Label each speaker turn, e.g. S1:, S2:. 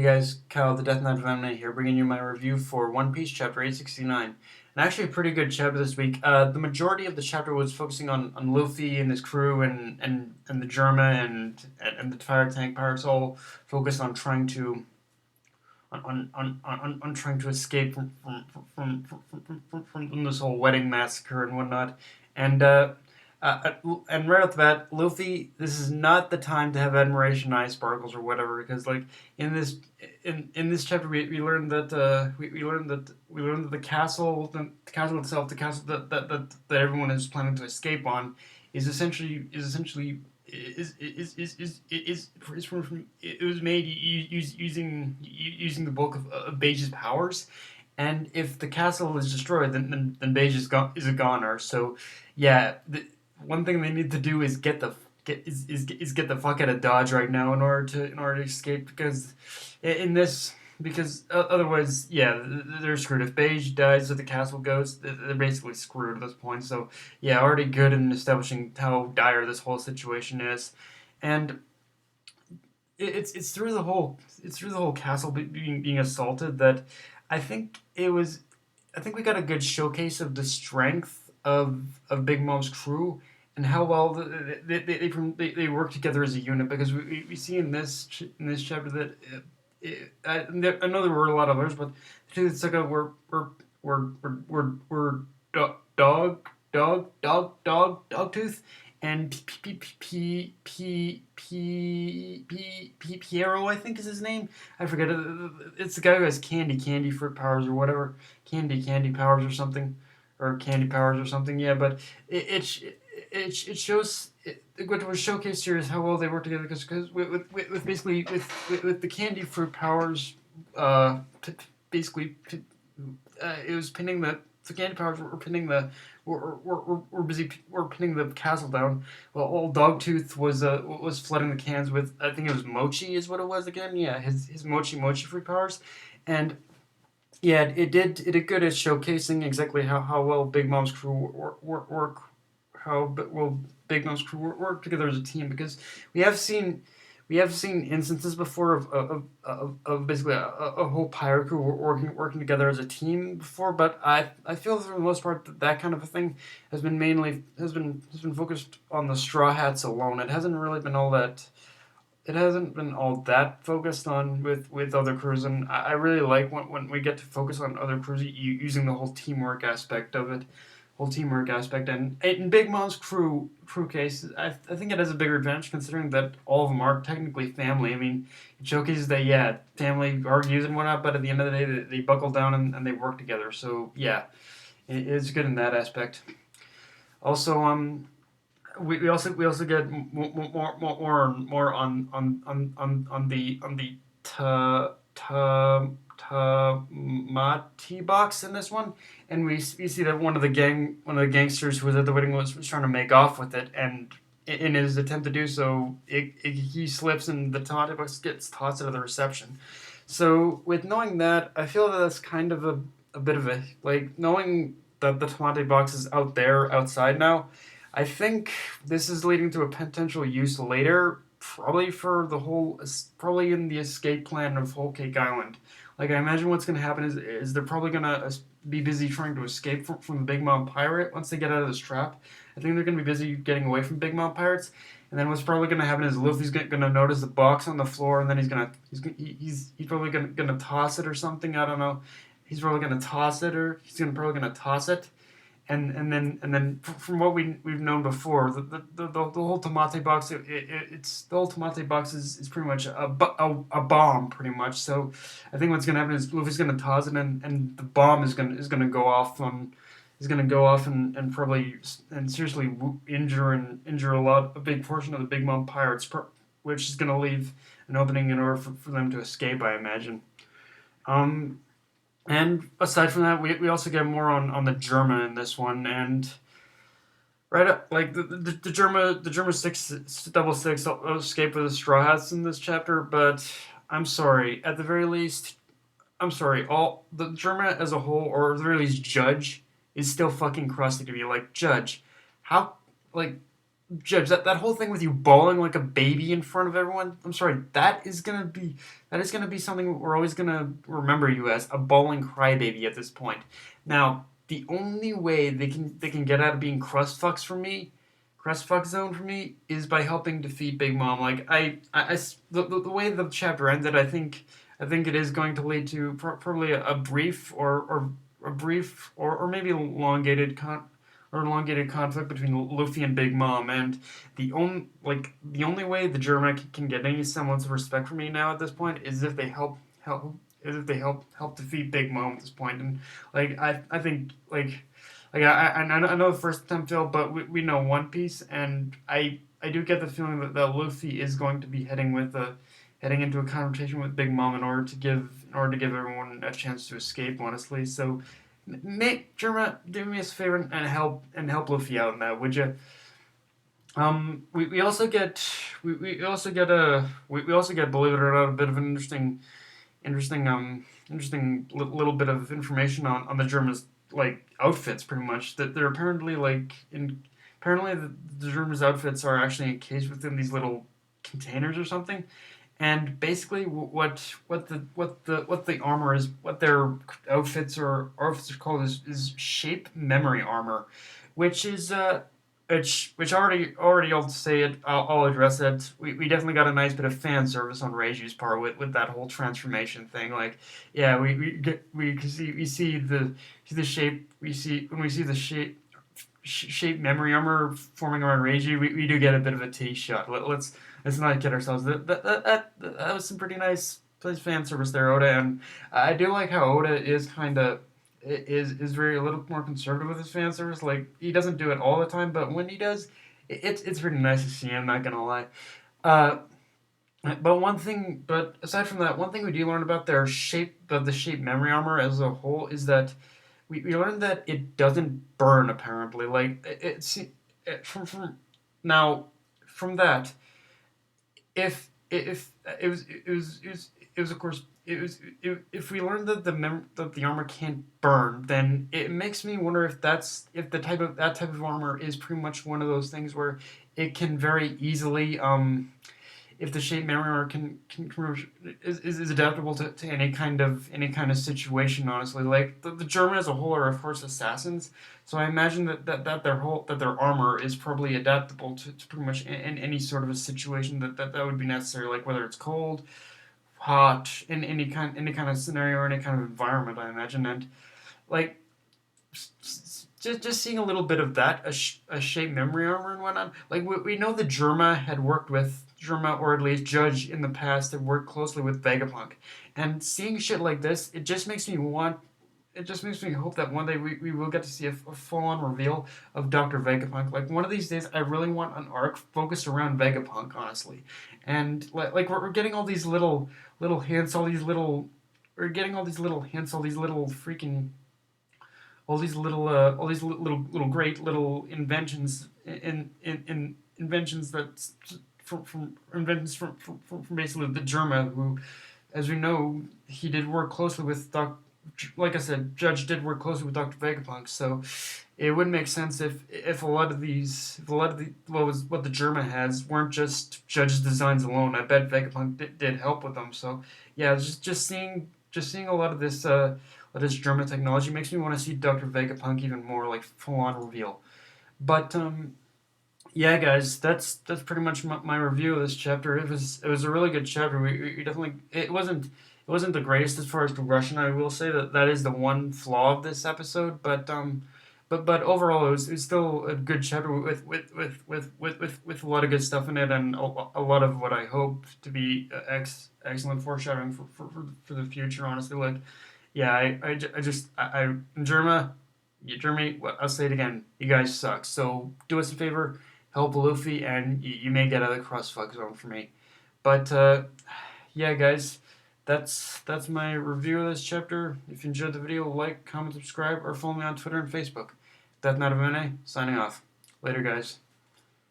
S1: Hey guys, Kyle the Death Knight of Amnet here, bringing you my review for One Piece chapter 869. And actually a pretty good chapter this week. The majority of the chapter was focusing on Luffy and his crew and the Germa and the fire tank pirates, all focused on trying to trying to escape from this whole wedding massacre and whatnot. And and right off the bat, Luffy, this is not the time to have admiration eye sparkles or whatever, because like in this in this chapter we learned that we learned that the castle itself, the castle that everyone is planning to escape on, is essentially from it was made using the bulk of Beige's powers, and if the castle is destroyed, then Beige is a goner. So yeah, one thing they need to do is get the fuck out of Dodge right now in order to escape, because in this because otherwise, yeah, they're screwed. If Beige dies or the castle goes, they're basically screwed at this point. So yeah, already good in establishing how dire this whole situation is, and it's through the whole castle being assaulted that I think it was I think we got a good showcase of the strength of Big Mom's crew and how well they work together as a unit, because we see in this chapter that I know there were a lot of others, but the two that stuck out were dog tooth and Piero, I think is his name. I forget it. It's the guy who has candy fruit powers or whatever, candy powers or something, or candy powers or something. Yeah, but it shows what was showcased here is how well they work together, because with basically with the candy fruit powers, basically it was pinning the candy powers were pinning the were pinning the castle down. Well, old Dogtooth was flooding the cans with, I think it was mochi is what it was again. Yeah, his mochi fruit powers, and yeah, it did good at showcasing exactly how well Big Mom's crew work how well Big Mom's crew work together as a team, because we have seen we have seen instances before of basically a whole pirate crew working together as a team before, but I feel for the most part that kind of a thing has been focused on the Straw Hats alone. It hasn't been all that focused on with other crews, and I really like when we get to focus on other crews using the whole teamwork aspect of it, and in Big Mom's crew case, I think it has a bigger advantage considering that all of them are technically family. I mean, it showcases that yeah, family argues and whatnot, but at the end of the day, they buckle down and they work together. So yeah, it's good in that aspect. Also, we also get more on the Tamate Box in this one, and we see that one of the gangsters who was at the wedding was trying to make off with it, and in his attempt to do so, he slips and the Tamate Box gets tossed out of the reception. So with knowing that, I feel that that's kind of a bit of a, like, knowing that the Tamate Box is out there outside now. I think this is leading to a potential use later, probably in the escape plan of Whole Cake Island. Like, I imagine what's going to happen is they're probably going to be busy trying to escape from the Big Mom Pirate once they get out of this trap. I think they're going to be busy getting away from Big Mom Pirates, and then what's probably going to happen is Luffy's going to notice the box on the floor, and then he's probably going to toss it or something. I don't know. He's probably going to toss it, or probably going to toss it, and then from what we've known before, the whole Tamate Box, it's the whole Tamate Box is pretty much a bomb, pretty much. So I think what's gonna happen is Luffy's gonna toss it, and the bomb is gonna go off and probably and seriously injure a big portion of the Big Mom Pirates, which is gonna leave an opening in order for them to escape, I imagine. Um, and aside from that, we also get more on the Germa in this one, and right up like the Germa double six escape with the Straw Hats in this chapter. But I'm sorry, at the very least, I'm sorry, all the Germa as a whole, or at the very least Judge, is still fucking crusty to me. Like, Judge, how, like, Judge, that whole thing with you bawling like a baby in front of everyone, I'm sorry, that is gonna be something we're always gonna remember you as, a bawling crybaby at this point. Now, the only way they can get out of being crust fuck zone for me, is by helping defeat Big Mom. Like the way the chapter ended, I think it is going to lead to probably a brief or maybe elongated conflict between Luffy and Big Mom, and the only way the Germa can get any semblance of respect from me now at this point is if they help defeat Big Mom at this point. And I think I know the first attempt failed, but we know One Piece, and I do get the feeling that Luffy is going to be heading into a confrontation with Big Mom in order to give everyone a chance to escape. Honestly, so make Germa, do me a favor and help Luffy out in that, would you? We also get believe it or not, a bit of an little bit of information on the Germans, like, outfits, pretty much, that they're apparently apparently the Germans' outfits are actually encased within these little containers or something. And basically, what the armor is, what their outfits are called, is shape memory armor, which is which already I'll say it, I'll address it. We definitely got a nice bit of fan service on Reiju's part with that whole transformation thing. Like, yeah, we see the shape, when we see the shape memory armor forming around Reiji, we do get a bit of a tease shot. Let's not kid ourselves. That was some pretty nice fan service there, Oda, and I do like how Oda is kind of is very a little more conservative with his fan service. Like, he doesn't do it all the time, but when he does, it's pretty nice to see. I'm not gonna lie. Uh, but aside from that, one thing we do learn about the shape memory armor as a whole, is that we learned that it doesn't burn, apparently. Like, from now, from that, if it was of course, if we learned that the armor can't burn, then it makes me wonder if that type of armor is pretty much one of those things where it can very easily, if the shape memory is adaptable to any kind of situation. Honestly, like, the German as a whole are, of course, assassins, so I imagine that their armor is probably adaptable to pretty much in any sort of a situation that would be necessary, like whether it's cold, hot, in any kind of scenario or any kind of environment, I imagine. And, like, just seeing a little bit of that, a shape memory armor and whatnot. Like, we know that Germa, or at least Judge in the past, had worked closely with Vegapunk, and seeing shit like this, it just makes me hope that one day we will get to see a full on reveal of Dr. Vegapunk. Like, one of these days, I really want an arc focused around Vegapunk, honestly. And, we're getting all these little hints, we're getting all these little hints, all these little freaking all these little great little inventions, in inventions that from inventions from basically the Germa, who, as we know, he did work closely with like I said, Judge did work closely with Dr. Vegapunk. So it would make sense if a lot of what the Germa has weren't just Judge's designs alone. I bet Vegapunk did help with them. So yeah, just seeing a lot of this German technology makes me want to see Dr. Vegapunk even more, like, full on reveal. But yeah, guys, that's pretty much my review of this chapter. It was a really good chapter. We definitely, it wasn't the greatest as far as progression. I will say that is the one flaw of this episode, but overall, it was still a good chapter with a lot of good stuff in it, and a lot of what I hope to be excellent foreshadowing for the future. Honestly, like, yeah, Germa, Jeremy, I'll say it again. You guys suck. So do us a favor, help Luffy, and you may get out of the crossfuck zone for me. But yeah, guys, that's my review of this chapter. If you enjoyed the video, like, comment, subscribe, or follow me on Twitter and Facebook. That's not a minute. Signing off. Later, guys.